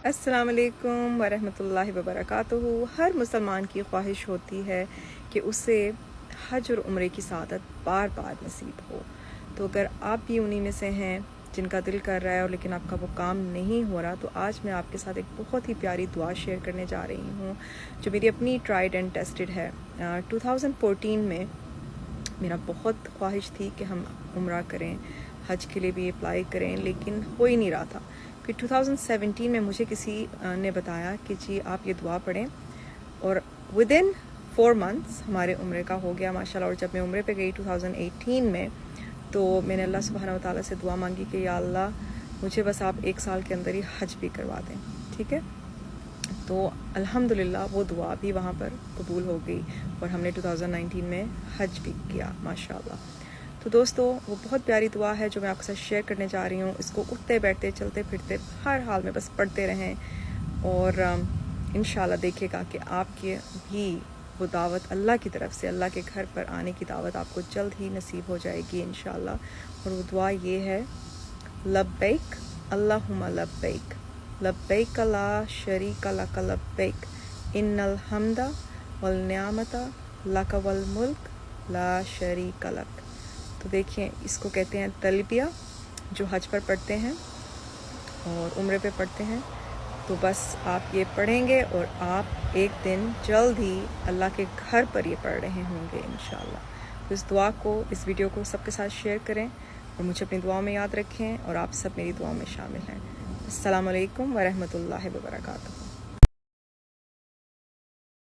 अस्सलाम वालेकुम वरहमतुल्लाहि वबरकातुहू। हर मुसलमान की ख्वाहिश होती है कि उसे हज और उम्रे की सआदत बार बार नसीब हो। तो अगर आप भी उन्हीं में से हैं जिनका दिल कर रहा है और लेकिन आपका वो काम नहीं हो रहा, तो आज मैं आपके साथ एक बहुत ही प्यारी दुआ शेयर करने जा रही हूँ जो मेरी अपनी ट्राइड एंड टेस्टेड है। 2014 में मेरा बहुत ख्वाहिश थी कि हम उम्रा करें, हज के लिए भी अप्लाई करें, लेकिन हो ही नहीं रहा था। फिर 2017 में मुझे किसी ने बताया कि जी आप ये दुआ पढ़ें, और विद इन 4 मंथ्स हमारे उम्रे का हो गया माशाल्लाह। और जब मैं उम्रे पे गई 2018 में, तो मैंने अल्लाह सुब्हानहू व तआला से दुआ मांगी कि या अल्लाह मुझे बस आप 1 साल के अंदर ही हज भी करवा दें, ठीक है। तो अल्हम्दुलिल्लाह वो दुआ भी वहाँ पर कबूल हो गई और हमने 2019 में हज भी किया माशाल्लाह। तो दोस्तों, वो बहुत प्यारी दुआ है जो मैं आपके साथ शेयर करने जा रही हूँ। इसको उठते बैठते चलते फिरते हर हाल में बस पढ़ते रहें और इंशाल्लाह देखिएगा कि आपके भी वो दावत अल्लाह की तरफ से, अल्लाह के घर पर आने की दावत आपको जल्द ही नसीब हो जाएगी इंशाल्लाह। और वो दुआ ये है, लब्बैक अल्लाहुम्मा लब्बैक, लब्बैक ला शरीका लक लब्बैक, इन्नल हम्दा वल नियामता लक वल मुल्क ला शरीका लक। तो देखिए, इसको कहते हैं तलबिया, जो हज पर पढ़ते हैं और उम्रे पे पढ़ते हैं। तो बस आप ये पढ़ेंगे और आप एक दिन जल्द ही अल्लाह के घर पर ये पढ़ रहे होंगे इंशाल्लाह। तो इस दुआ को, इस वीडियो को सबके साथ शेयर करें और मुझे अपनी दुआ में याद रखें, और आप सब मेरी दुआ में शामिल हैं। अस्सलाम वालेकुम वरहमतुल्लाहि वबरकातुहू।